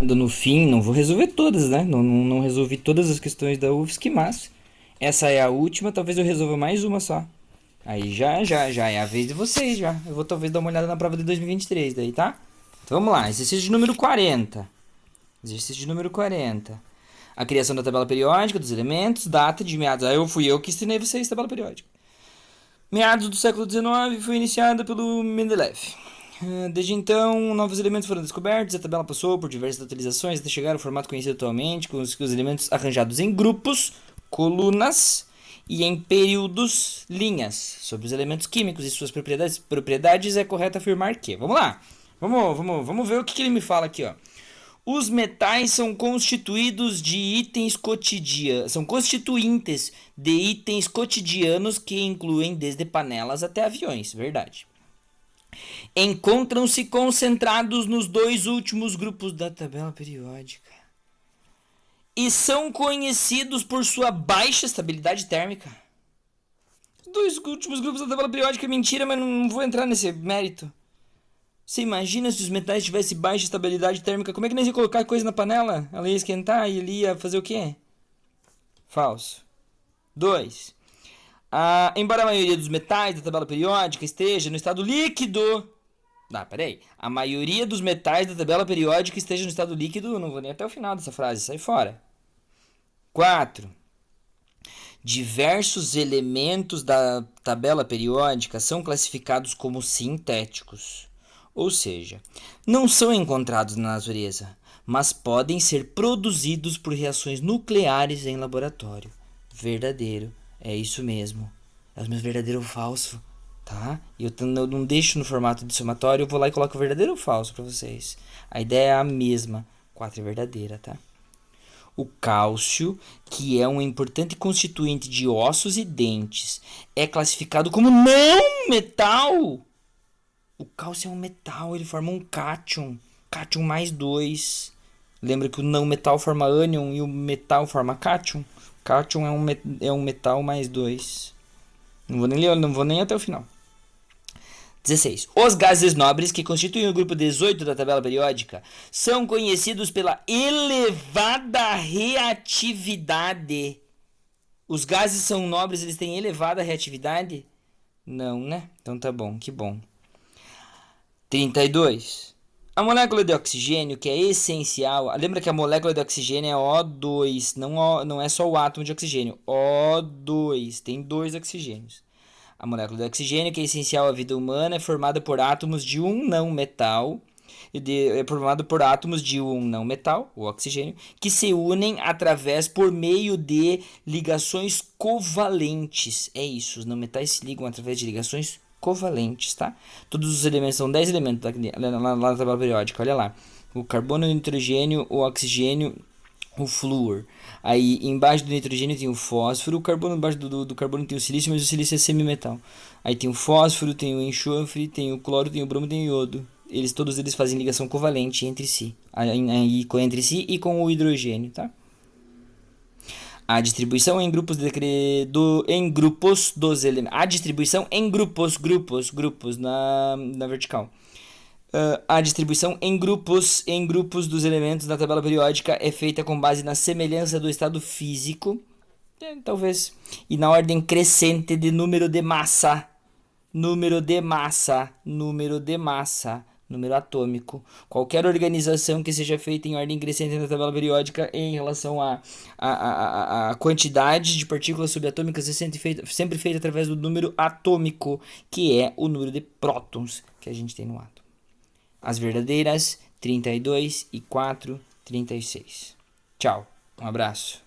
No fim, não vou resolver todas, né? Não resolvi todas as questões da UFSC, mas essa é a última, talvez eu resolva mais uma só. Aí já é a vez de vocês já. Eu vou talvez dar uma olhada na prova de 2023 daí, tá? Então vamos lá, exercício de número 40. Exercício de número 40. A criação da tabela periódica dos elementos, data de meados. Aí fui eu que ensinei vocês tabela periódica. Meados do século XIX foi iniciada pelo Mendeleev. Desde então, novos elementos foram descobertos, a tabela passou por diversas atualizações até chegar ao formato conhecido atualmente, com os elementos arranjados em grupos, colunas e em períodos, linhas. Sobre os elementos químicos e suas propriedades é correto afirmar que... Vamos lá, vamos ver o que ele me fala aqui, ó. Os metais são constituídos de itens cotidianos, são constituintes de itens cotidianos que incluem desde panelas até aviões, verdade. Encontram-se concentrados nos dois últimos grupos da tabela periódica e são conhecidos por sua baixa estabilidade térmica. Os dois últimos grupos da tabela periódica é mentira, mas não vou entrar nesse mérito. Você imagina se os metais tivessem baixa estabilidade térmica, como é que nós ia colocar coisa na panela? Ela ia esquentar e ele ia fazer o quê? Falso. 2. Embora a maioria dos metais da tabela periódica esteja no estado líquido... peraí. A maioria dos metais da tabela periódica esteja no estado líquido, não vou nem até o final dessa frase, sai fora. 4. Diversos elementos da tabela periódica são classificados como sintéticos. Ou seja, não são encontrados na natureza, mas podem ser produzidos por reações nucleares em laboratório. Verdadeiro, é isso mesmo. É o meu verdadeiro ou falso, tá? Eu não deixo no formato de somatório, eu vou lá e coloco verdadeiro ou falso para vocês. A ideia é a mesma, 4 é verdadeira, tá? O cálcio, que é um importante constituinte de ossos e dentes, é classificado como não metal. O cálcio é um metal, ele forma um cátion. Cátion mais 2. Lembra que o não metal forma ânion e o metal forma cátion? Cátion é um metal mais 2. Não vou nem ler, não vou nem até o final. 16. Os gases nobres, que constituem o grupo 18 da tabela periódica, são conhecidos pela elevada reatividade. Os gases são nobres, eles têm elevada reatividade? Não, né? Então tá bom, que bom. 32. A molécula de oxigênio, que é essencial... Lembra que a molécula de oxigênio é O2, não é só o átomo de oxigênio. O2, tem 2 oxigênios. A molécula de oxigênio, que é essencial à vida humana, é formada por átomos de um não metal. É formado por átomos de um não metal, o oxigênio, que se unem por meio de ligações covalentes. É isso, os não metais se ligam através de ligações covalentes, tá? Todos os elementos, são 10 elementos lá na tabela periódica, olha lá. O carbono, o nitrogênio, o oxigênio, o flúor. Aí embaixo do nitrogênio tem o fósforo, o carbono, embaixo do carbono tem o silício, mas o silício é semimetal. Aí tem o fósforo, tem o enxofre, tem o cloro, tem o bromo, tem o iodo. Todos eles fazem ligação covalente entre si. Entre si e com o hidrogênio, tá? A distribuição em grupos em grupos dos elementos. A distribuição em grupos na vertical. A distribuição em grupos dos elementos da tabela periódica é feita com base na semelhança do estado físico, talvez, e na ordem crescente de número de massa, número atômico. Qualquer organização que seja feita em ordem crescente na tabela periódica em relação à quantidade de partículas subatômicas é sempre feita através do número atômico, que é o número de prótons que a gente tem no átomo. As verdadeiras, 32 e 4, 36. Tchau, um abraço.